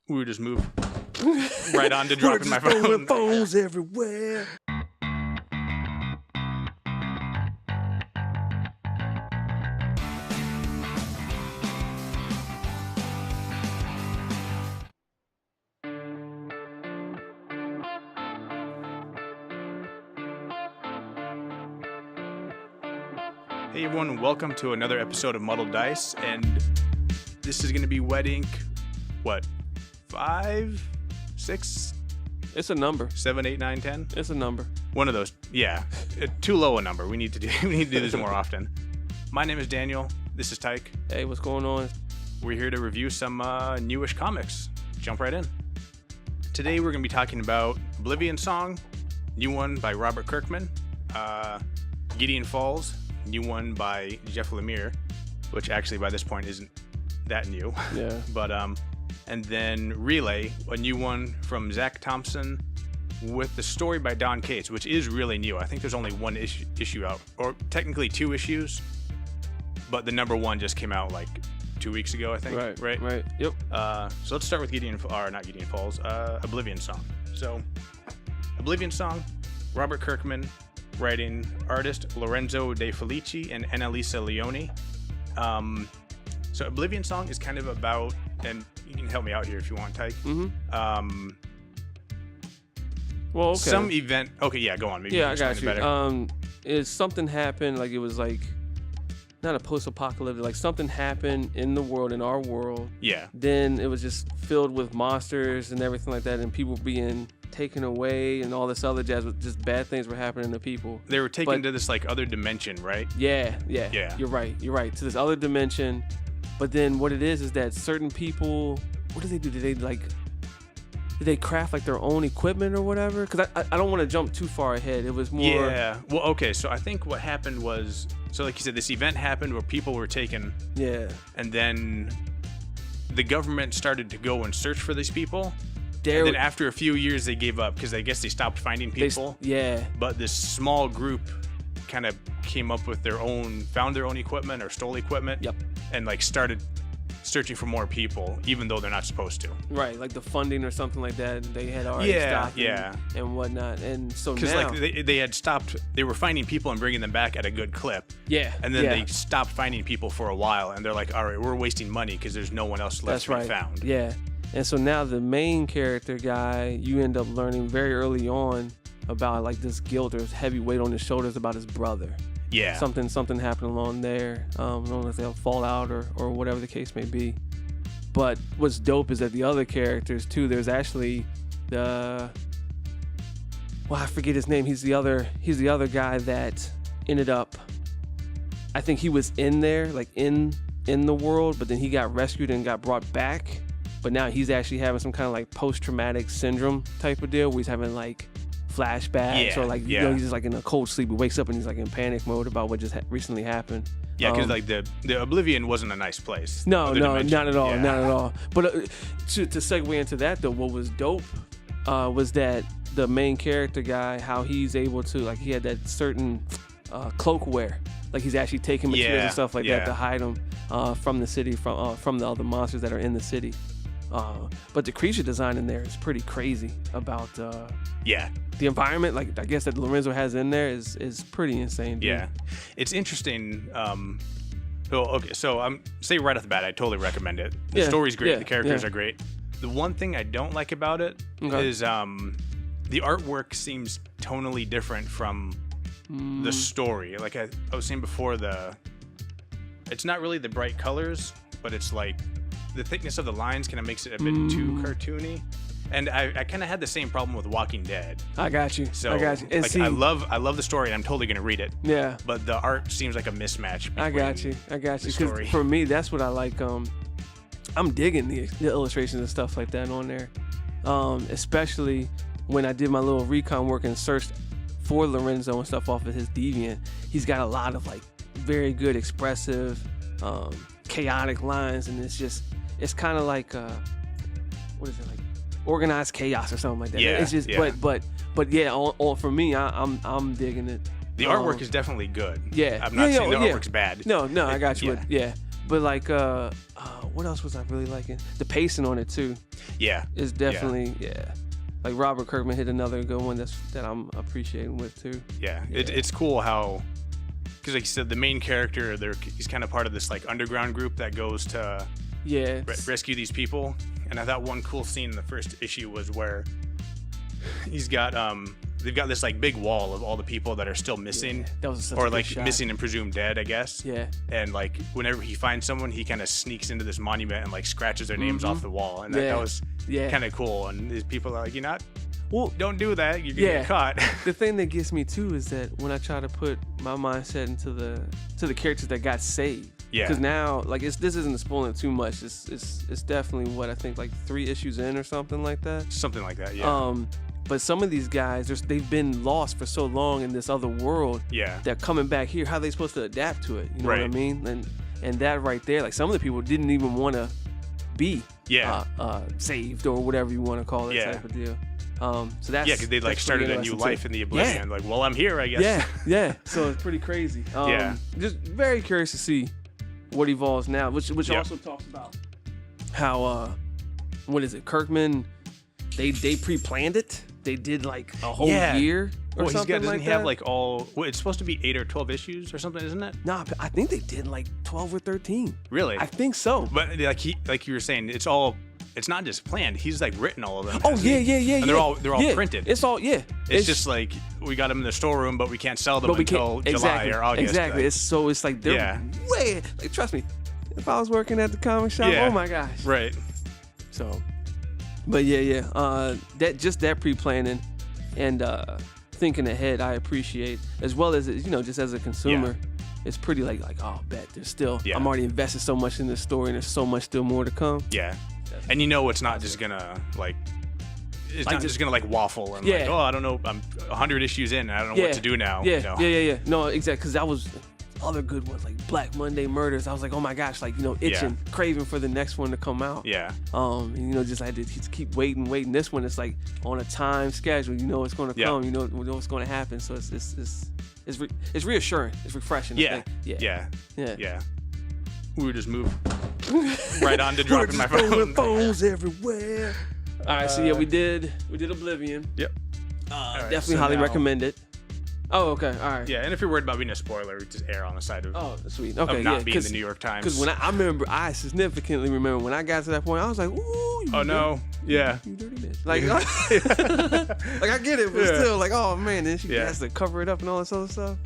We would just move right on to dropping my phone. Throwing phones everywhere. Hey everyone, welcome to another episode of Muddled Dice, and this is going to be Wet Ink, what, 5, 6? It's a number. 7, 8, 9, 10? It's a number. One of those, yeah. Too low a number. We need to do this more often. My name is Daniel. This is Tyke. Hey, what's going on? We're here to review some newish comics. Jump right in. Today we're going to be talking about Oblivion Song, new one by Robert Kirkman, Gideon Falls, new one by Jeff Lemire, which actually by this point isn't that new. Yeah. But and then Relay, a new one from Zac Thompson with the story by Donny Cates, which is really new. I think there's only one issue out, or technically 2 issues, but the number 1 just came out like 2 weeks ago, I think. Right. Yep. So let's start with Gideon Falls, Oblivion Song. So Oblivion Song, Robert Kirkman. Writing, artist Lorenzo de Felici and Annalisa Leone. So Oblivion Song is kind of about, and you can help me out here if you want, Tyke. Mm-hmm. Well, okay. Some event. Okay, yeah, go on. Maybe yeah, I got you. Better. Is something happened? Like it was like not a post-apocalyptic. Like something happened in the world, in our world. Yeah. Then it was just filled with monsters and everything like that, and people being taken away and all this other jazz, but just bad things were happening to people. They were taken to this like other dimension, right? Yeah. You're right. To this other dimension. But then what it is that certain people, what do? Did they craft like their own equipment or whatever? Because I don't want to jump too far ahead. It was more. Yeah. Well, okay. So I think what happened was, so like you said, this event happened where people were taken. Yeah. And then the government started to go and search for these people. And then after a few years, they gave up because I guess they stopped finding people. Yeah. But this small group kind of came up with found their own equipment or stole equipment. Yep. And like started searching for more people, even though they're not supposed to. Right, like the funding or something like that. They had already stopped. And whatnot. And so now, like they had stopped. They were finding people and bringing them back at a good clip. Yeah. And then they stopped finding people for a while, and they're like, all right, we're wasting money because there's no one else left to be found. Yeah. And so now the main character guy, you end up learning very early on about like this guilt or heavy weight on his shoulders about his brother. Yeah. Something happened along there. I don't know if they'll fall out or whatever the case may be. But what's dope is that the other characters too, there's actually I forget his name. He's the other guy that ended up, I think he was in there, like in the world, but then he got rescued and got brought back. But now he's actually having some kind of like post-traumatic syndrome type of deal where he's having like flashbacks or like, you know, he's just like in a cold sleep. He wakes up and he's like in panic mode about what just recently happened. Yeah, because like the Oblivion wasn't a nice place. No, not at all, not at all. But to segue into that though, what was dope was that the main character guy, how he's able to, like he had that certain cloak wear. Like he's actually taking materials and stuff like that to hide him from the city, from the other monsters that are in the city. But the creature design in there is pretty crazy about the environment. Like I guess that Lorenzo has in there is pretty insane, dude. Yeah, it's interesting. So I'm say right off the bat, I totally recommend it. The story's great. The characters are great. The one thing I don't like about it is the artwork seems tonally different from the story. Like I was saying before, it's not really the bright colors, but it's like the thickness of the lines kind of makes it a bit too cartoony. And I kind of had the same problem with Walking Dead. I got you. So like, I love the story, and I'm totally gonna read it. Yeah. But the art seems like a mismatch. I got you. Because for me, that's what I like. I'm digging the illustrations and stuff like that on there. Especially when I did my little recon work and searched for Lorenzo and stuff off of his Deviant. He's got a lot of like very good, expressive, chaotic lines, and it's kind of like what is it, like organized chaos or something like that. Yeah, it's just but yeah, for me, I'm digging it. The artwork is definitely good. Yeah, I'm not saying the artwork's bad. No, I got you. Yeah, but like what else was I really liking? The pacing on it too. is definitely Like Robert Kirkman hit another good one that I'm appreciating with too. Yeah. It's cool how, because like you said, the main character, he's kind of part of this like underground group that goes to rescue these people. And I thought one cool scene in the first issue was where he's got they've got this like big wall of all the people that are still missing, that was such or a like good shot. missing and presumed dead, I guess. Yeah. And like whenever he finds someone, he kind of sneaks into this monument and like scratches their names off the wall, and that was kind of cool. And these people are like, don't do that. You're gonna get caught. The thing that gets me too is that when I try to put my mindset into the characters that got saved. Yeah. Because now, like, this isn't spoiling too much. It's definitely what I think, like 3 issues in or something like that. Something like that. Yeah. But some of these guys, they've been lost for so long in this other world. Yeah. They're coming back here. How are they supposed to adapt to it? You know what I mean? And that right there, like some of the people didn't even want to be saved or whatever you want to call it type of deal. So that's because they like started a new life in the Oblivion. Like, well, I'm here, I guess. Yeah. So it's pretty crazy. Just very curious to see what evolves now, which also talks about how what is it? Kirkman, they pre-planned it. They did like a whole year or something doesn't like he that. have like it's supposed to be 8 or 12 issues or something, isn't it? Nah, I think they did like 12 or 13. Really? I think so. But like you were saying, it's not just planned. He's like written all of them. Oh yeah. And they're all printed. It's all It's just like we got them in the storeroom, but we can't sell them until July or August. Exactly. It's like they're way. Like, trust me, if I was working at the comic shop, oh my gosh. Right. So, but that pre-planning and thinking ahead, I appreciate, as well as just as a consumer. It's pretty like bet there's still. I'm already invested so much in this story, and there's so much still more to come. Yeah. And it's not just gonna like, it's like not just gonna like waffle and like, I don't know, I'm 100 issues in and I don't know what to do now. Yeah. No, exactly, because that was other good ones like Black Monday Murders. I was like, oh my gosh, like itching, craving for the next one to come out. Yeah. Just I had to keep waiting. This one is like on a time schedule. It's going to come. You know what's going to happen. So it's reassuring. It's refreshing. Yeah. We would just move right on to dropping my phone. Phones everywhere. All right, so we did Oblivion. Yep. Definitely highly recommend it. Oh, okay, all right. Yeah, and if you're worried about being a spoiler, we just err on the side of sweet. Okay, of not being the New York Times. Because when I significantly remember when I got to that point, I was like, ooh. No. Yeah. You dirty bitch. Like, like I get it, but still, like, oh man, then she has to cover it up and all this other stuff.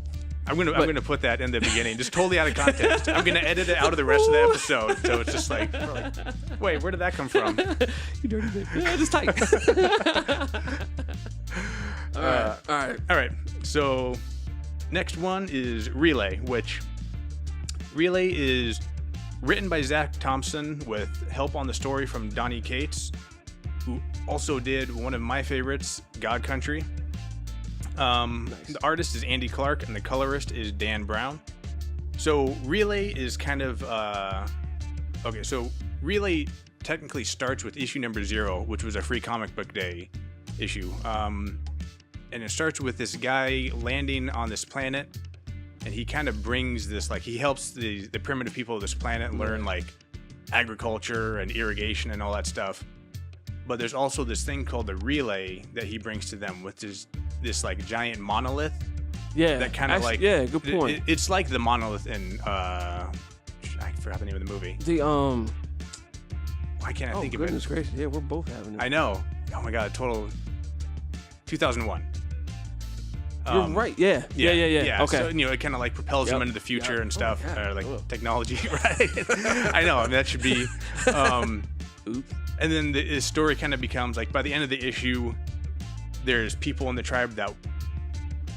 I'm gonna put that in the beginning, just totally out of context. I'm gonna edit it out of the rest of the episode, so it's just like, wait, where did that come from? You dirty bitch. Yeah, just Tyke. All right. So next one is Relay, which Relay is written by Zac Thompson with help on the story from Donny Cates, who also did one of my favorites, God Country. The artist is Andy Clarke and the colorist is Dan Brown. So Relay is kind of so Relay technically starts with issue number 0, which was a Free Comic Book Day issue. And it starts with this guy landing on this planet, and he kind of brings this, like, he helps the primitive people of this planet learn like agriculture and irrigation and all that stuff. But there's also this thing called the Relay that he brings to them, which is this like giant monolith. Yeah. That kind of like. Yeah, good point. It's like the monolith in I forgot the name of the movie. Why can't I think of it? Goodness gracious! Yeah, we're both having it. I know. Oh my god! Total. 2001. You're right. Yeah. Okay. So it kind of like propels them into the future and stuff, technology, right? I know. I mean, that should be. Oops. And then the story kind of becomes like by the end of the issue, there's people in the tribe that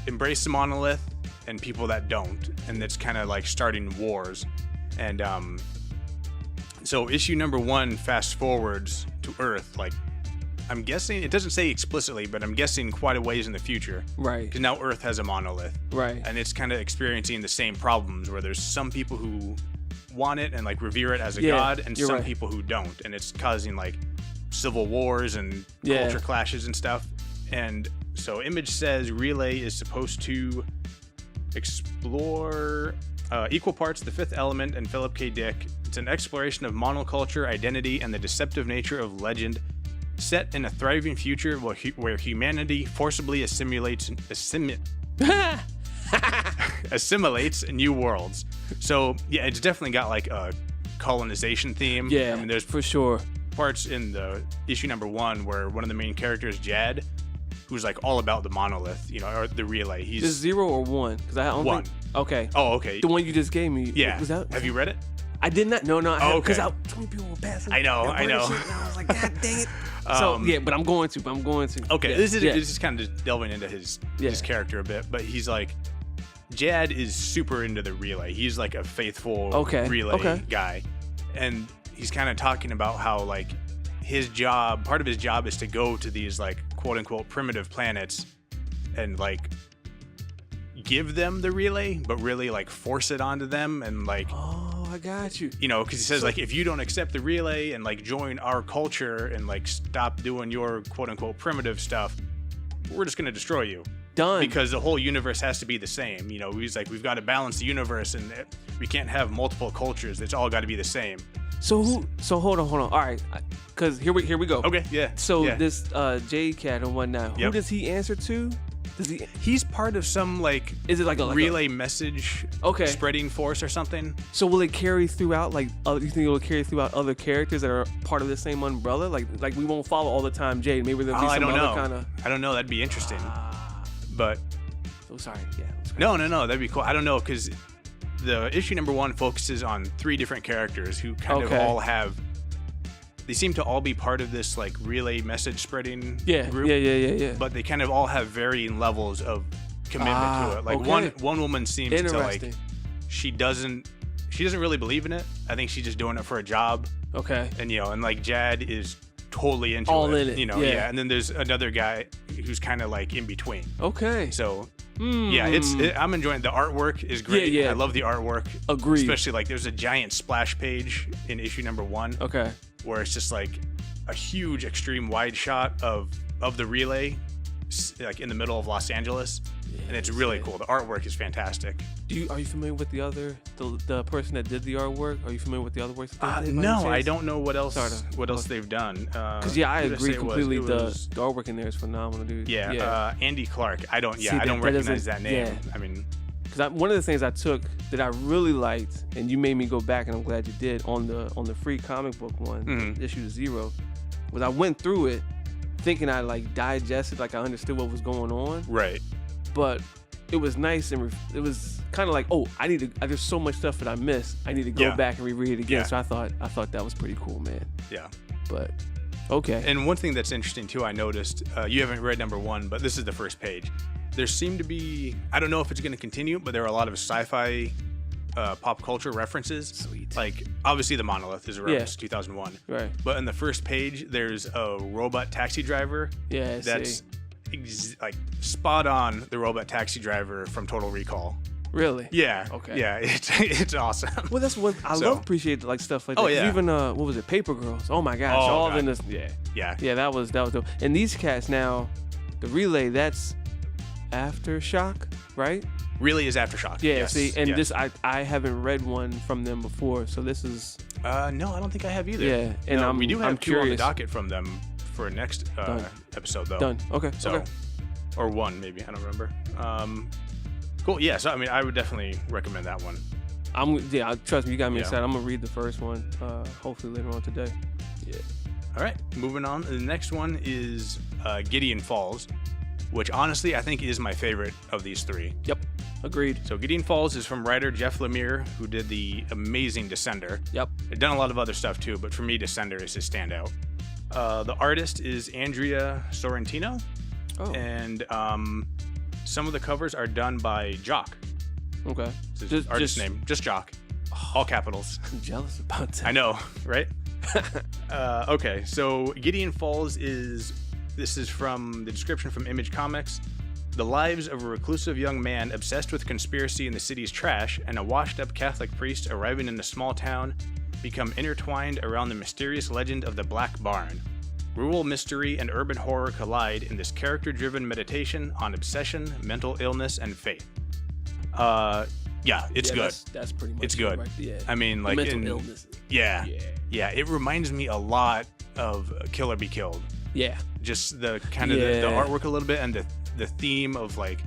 embrace the monolith and people that don't, and it's kind of like starting wars. And so issue number 1 fast forwards to Earth, like. I'm guessing, it doesn't say explicitly, but I'm guessing quite a ways in the future. Right. Because now Earth has a monolith. Right. And it's kind of experiencing the same problems where there's some people who want it and like revere it as a god, and some people who don't. And it's causing like civil wars and culture clashes and stuff. And so Image says Relay is supposed to explore equal parts The Fifth Element and Philip K. Dick. It's an exploration of monoculture, identity, and the deceptive nature of legend Set in a thriving future where humanity forcibly assimilates new worlds. So yeah, it's definitely got like a colonization theme. Yeah, I mean, there's for sure parts in the issue number 1 where one of the main characters, Jad, who's like all about the monolith, or the relay. He's is 0 or 1? Because I don't 1. Think, okay. Oh, okay. The one you just gave me. Yeah. Was that, have you read it? I did not. No. Because okay. too many people were passing. I know. And I was like, God dang it. So yeah, but I'm going to. Okay, yeah, this is kind of just delving into his character a bit, but he's like, Jad is super into the relay. He's like a faithful relay guy, and he's kind of talking about how like part of his job is to go to these like quote unquote primitive planets and like give them the relay, but really like force it onto them and like. I got you. Because he says like if you don't accept the relay and like join our culture and like stop doing your quote unquote primitive stuff, we're just gonna destroy you. Done. Because the whole universe has to be the same. He's like, we've got to balance the universe and we can't have multiple cultures. It's all got to be the same. So hold on. All right, because here we go. Okay, yeah. So this J Cat and whatnot. Who does he answer to? He's part of some like is it like a relay message spreading force or something? So will it carry throughout you think it will carry throughout other characters that are part of the same umbrella? Like we won't follow all the time Jade. Maybe there'll be some other kind of I don't know, that'd be interesting. But sorry. No, that'd be cool. I don't know, because the issue number 1 focuses on 3 different characters who kind of all have. They seem to all be part of this like relay message spreading group. Yeah. But they kind of all have varying levels of commitment to it. Like one woman seems to like she doesn't really believe in it. I think she's just doing it for a job. Okay. And and like Jad is totally into all it. in it. Yeah. And then there's another guy who's kind of like in between. Okay. So I'm enjoying the artwork is great. Yeah. I love the artwork. Agreed. Especially like there's a giant splash page in issue number 1. Okay. Where it's just like a huge extreme wide shot of the relay like in the middle of Los Angeles. And it's really cool. The artwork is fantastic. Are you familiar with the person that did the artwork? Are you familiar with the other works? No, I don't know what else they've done. Because I agree completely. The artwork in there is phenomenal, dude. Yeah. Andy Clarke. I don't recognize that name. Yeah. I mean, because one of the things I took that I really liked, and you made me go back, and I'm glad you did on the free comic book one, issue 0, was I went through it thinking I like digested, like I understood what was going on. Right. But it was nice and it was kind of like, there's so much stuff that I missed. I need to go back and reread it again. So I thought that was pretty cool, man. Yeah. But okay. And one thing that's interesting too, I noticed, you haven't read number 1, but this is the first page. There seemed to be, I don't know if it's going to continue, but there are a lot of sci-fi pop culture references. Sweet. Like obviously the monolith is a reference to 2001. Right. But in the first page, there's a robot taxi driver. Yeah. That's like spot on the robot taxi driver from Total Recall. Really? Yeah. Okay. Yeah, it's awesome. Well, that's what I appreciate like stuff like that. Yeah. Even what was it? Paper Girls. Oh my gosh. In this. Yeah. Yeah, that was dope. And these cats now, the relay, that's Aftershock, right? Really is Aftershock. Yeah. Yes. See, and this I haven't read one from them before, so this is. No, I don't think I have either. Yeah, and we do have I'm 2 curious. on the docket from them for next episode though. Done. Okay. So, okay. Or 1 maybe, I don't remember. Cool. Yeah. So I mean, I would definitely recommend that one. Trust me, you got me excited. I'm gonna read the first one. Hopefully later on today. Yeah. All right. Moving on. The next one is Gideon Falls, which honestly I think is my favorite of these 3. Yep. Agreed. So Gideon Falls is from writer Jeff Lemire, who did the amazing Descender. Yep. They've done a lot of other stuff too, but for me, Descender is his standout. The artist is Andrea Sorrentino. Oh. And some of the covers are done by JOCK. Okay. It's his artist name, just JOCK. All capitals. I'm jealous about that. I know, right? Okay, so Gideon Falls this is from the description from Image Comics. The lives of a reclusive young man obsessed with conspiracy in the city's trash and a washed-up Catholic priest arriving in a small town become intertwined around the mysterious legend of the Black Barn. Rural mystery and urban horror collide in this character-driven meditation on obsession, mental illness, and faith. It's good. That's pretty much it's good. Right? Yeah. I mean, like mental illness. Yeah. It reminds me a lot of Kill or Be Killed. Yeah. Just the kind of the artwork a little bit, and the theme of like,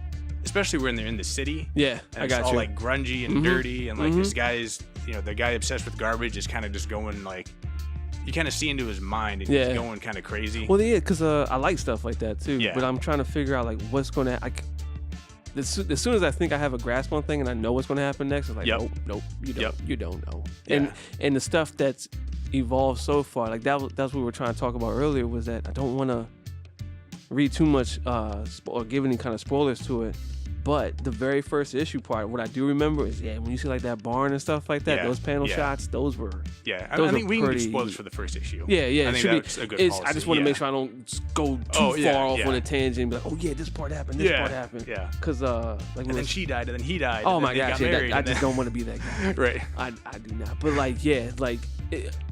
especially when they're in the city. Yeah, and I got it's all you. like grungy and dirty, and like this guy's, the guy obsessed with garbage is kind of just going like, you kind of see into his mind, and he's going kind of crazy. Well, yeah, because I like stuff like that too. Yeah. But I'm trying to figure out like what's going to. As soon as I think I have a grasp on thing and I know what's going to happen next, it's like, nope, you don't know. Yeah. And the stuff that's evolved so far, like that's what we were trying to talk about earlier, was that I don't want to read too much or give any kind of spoilers to it. But the very first issue part, what I do remember is, when you see like that barn and stuff like that, those panel shots, those were. Yeah, I think we can do spoilers for the first issue. Yeah. I think that's a good policy. I just want to make sure I don't go too far off on a tangent and be like, this part happened, this part happened. Yeah. Because, and then she died, and then he died. Oh and my then gosh, I just don't want to be that guy. Right. I do not. But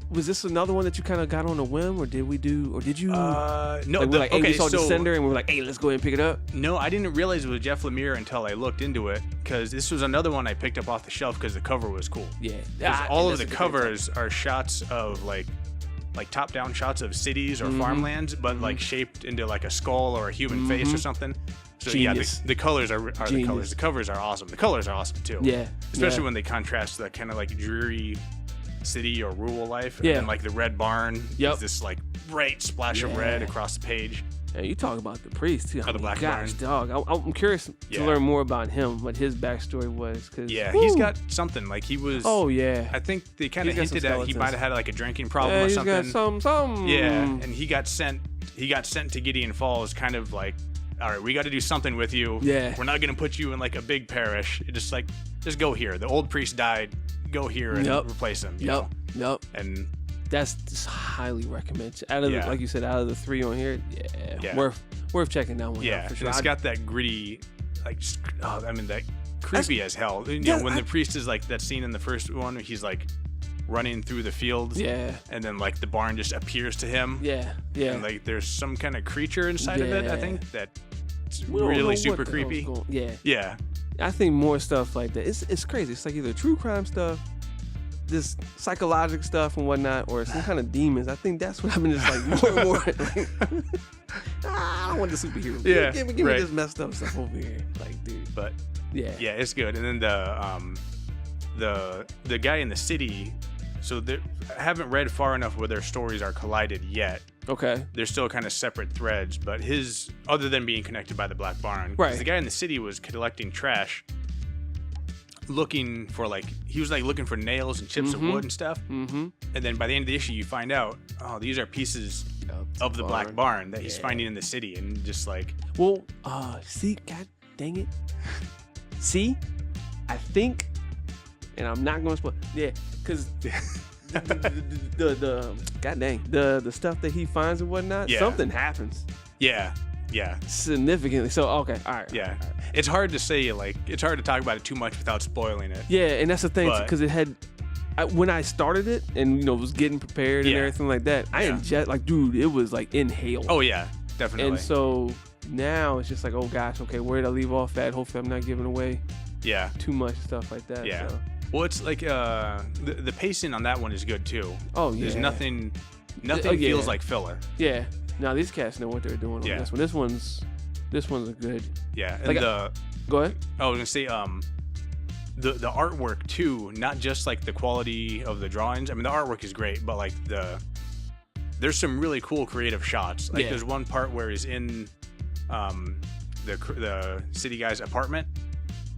was this another one that you kind of got on a whim, or did you? No. We saw Descender, and we were like, hey, let's go ahead and pick it up. No, I didn't realize it was Jeff Lemire until I looked into it, because this was another one I picked up off the shelf because the cover was cool. Yeah. All of the covers are shots of like top-down shots of cities or farmlands, but like shaped into like a skull or a human face or something. So Genius. the colors are the colors. The covers are awesome. The colors are awesome too. Yeah. Especially when they contrast that kind of like dreary city or rural life, and then like the red barn is this like bright splash of red across the page. Yeah, you talk about the priest too. The Black Barn. Dog. I'm curious to learn more about him, what his backstory was. He's got something. Like he was. Oh yeah. I think they kind of hinted at he might have had like a drinking problem or he's something. Got some. Yeah, and he got sent to Gideon Falls, kind of like, all right, we got to do something with you. Yeah. We're not gonna put you in like a big parish. Just go here. The old priest died. Go here and replace him. Yep. And that's just highly recommended. Out of like you said, out of the 3 on here, worth checking that one out for sure. And it's got that gritty, that creepy as hell. When the priest is like that scene in the first one, where he's like running through the fields, and then like the barn just appears to him, and like there's some kind of creature inside of it. I think that's really super creepy. Yeah. I think more stuff like that. It's crazy. It's like either true crime stuff, this psychological stuff and whatnot, or some kind of demons. I think that's what I've been just like more and more. Like, I don't want the superhero. Yeah, give me this messed up stuff over here, like dude. But yeah, it's good. And then the guy in the city. So I haven't read far enough where their stories are collided yet. Okay. They're still kind of separate threads, but his, other than being connected by the Black Barn, right? The guy in the city was collecting trash, looking for looking for nails and chips of wood and stuff. Mm-hmm. And then by the end of the issue, you find out, these are pieces of the Black Barn that he's finding in the city, and just like, see, god dang it, see, I think, and I'm not going to spoil, because. the god dang the stuff that he finds and whatnot, something happens. Yeah. Significantly. So okay, all right. Yeah. All right. It's hard to say, it's hard to talk about it too much without spoiling it. Yeah, and that's the thing, because it had. When I started it and was getting prepared and everything like that, I ingest dude, it was like inhale. Oh yeah, definitely. And so now it's just like, oh gosh, okay, where did I leave off at? Hopefully I'm not giving away too much stuff like that. Yeah. So. Well, it's like the pacing on that one is good too. Oh yeah. There's nothing feels like filler. Yeah. Now these cats know what they're doing on this one. This one's a good. Yeah. And go ahead. I was gonna say the artwork too, not just like the quality of the drawings. I mean, the artwork is great, but like there's some really cool creative shots. Like there's one part where he's in the city guy's apartment.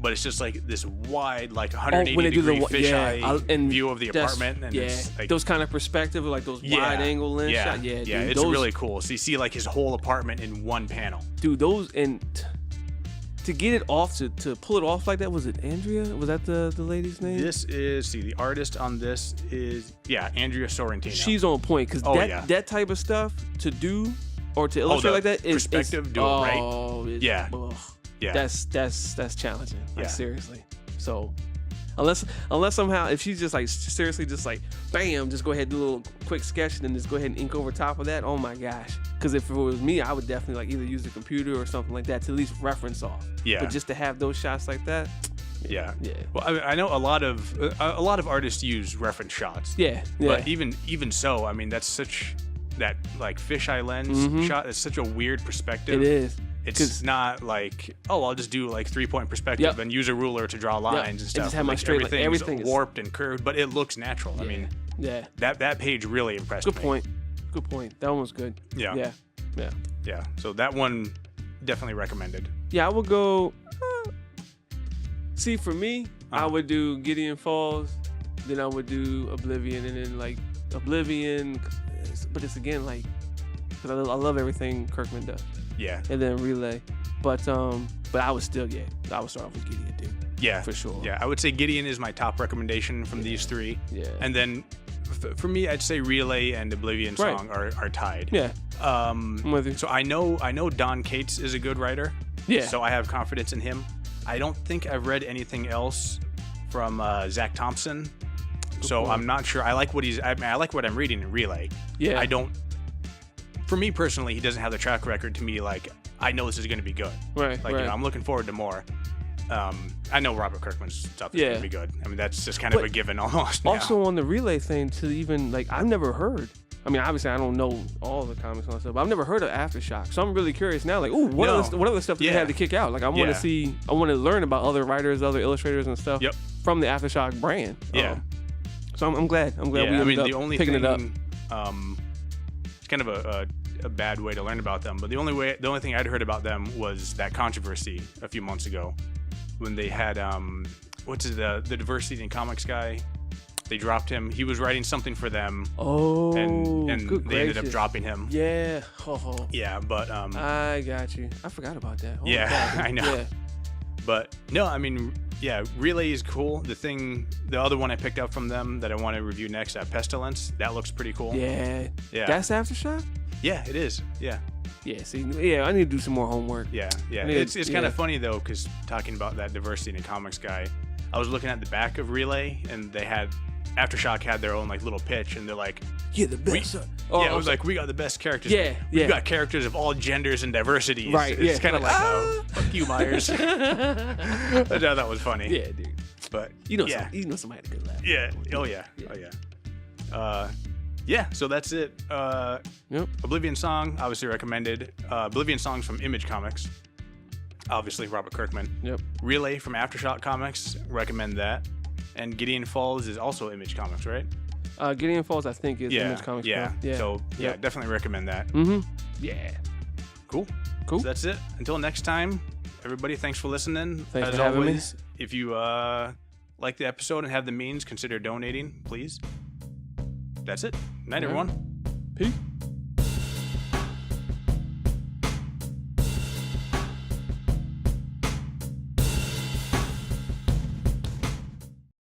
But it's just like this wide, like 180-degree fisheye view of the apartment, and it's like those kind of perspective, like those wide angle lens shots. Yeah, dude, it's really cool. So you see like his whole apartment in one panel. Dude, those, and to get it off, to pull it off like that, was it Andrea? Was that the lady's name? This is the artist on this is Andrea Sorrentino. She's on point, because that type of stuff to do or to illustrate like that is perspective. Do it right. Yeah. Yeah. That's challenging. Like seriously. So unless somehow, if she's just like seriously just like bam, just go ahead and do a little quick sketch and then just go ahead and ink over top of that. Oh my gosh. Because if it was me, I would definitely like either use the computer or something like that to at least reference off. Yeah. But just to have those shots like that. Yeah. Well, I know a lot of artists use reference shots. Yeah. But even so, I mean, that's such that like fisheye lens shot. It's such a weird perspective. It is. It's not like, oh, I'll just do like 3-point perspective and use a rular to draw lines and stuff. Just have my straight everything's warped and curved, but it looks natural. I mean, that page really impressed me. Good point. That one was good. Yeah. So that one definitely recommended. Yeah, I would go. See, for me, I would do Gideon Falls, then I would do Oblivion, and then like Oblivion, but it's again like, because I love everything Kirkman does. Yeah. And then Relay, but I would still I would start off with Gideon, dude. Yeah, for sure. Yeah, I would say Gideon is my top recommendation from these three. Yeah. And then for me, I'd say Relay and Oblivion Song are tied. Yeah. I'm with you. So I know Donny Cates is a good writer. Yeah. So I have confidence in him. I don't think I've read anything else from Zac Thompson. So I'm not sure. I like what I like what I'm reading in Relay. Yeah. I don't. For me personally, he doesn't have the track record to me. Like, I know this is going to be good. Right. Like, I'm looking forward to more. I know Robert Kirkman's stuff is going to be good. I mean, that's just kind of a given almost now. Also on the Relay thing, to even like, I've never heard. I mean, obviously, I don't know all the comics and stuff, but I've never heard of Aftershock. So I'm really curious now. Like, ooh, what other stuff do they have to kick out? Like, I want to see. I want to learn about other writers, other illustrators, and stuff from the Aftershock brand. Yeah. So I'm glad. I'm glad we ended up the only picking it up. It's kind of a bad way to learn about them, but the only thing I'd heard about them was that controversy a few months ago when they had the diversity in comics guy. They dropped him. He was writing something for them. Oh, and good they ended up dropping him. Yeah. Yeah, but I got you. I forgot about that. I know. Yeah. But no, I mean, yeah, Relay is cool. The other one I picked up from them that I want to review next, Pestilence, that looks pretty cool. Yeah. That's Aftershock? Yeah, it is. Yeah. Yeah, see, I need to do some more homework. Yeah. It's kind of funny, though, because talking about that diversity in the comics guy, I was looking at the back of Relay, and they had, Aftershock had their own, like, little pitch, and they're like, "You're the best." It was like, we got the best characters. We've got characters of all genders and diversities. Right, It's kind of like, fuck you, Myers. I thought that was funny. Yeah, dude. But, somebody had a good laugh. Yeah. Oh, yeah. So that's it. Oblivion Song, obviously recommended. Oblivion Song's from Image Comics. Obviously, Robert Kirkman. Yep. Relay from Aftershock Comics, recommend that. And Gideon Falls is also Image Comics, right? Gideon Falls, I think, is Image Comics. Yeah. So, definitely recommend that. Mm-hmm. Yeah. Cool. So that's it. Until next time, everybody, thanks for listening. Thanks As for having always, if you like the episode and have the means, consider donating, please. That's it. Night, everyone. Peace.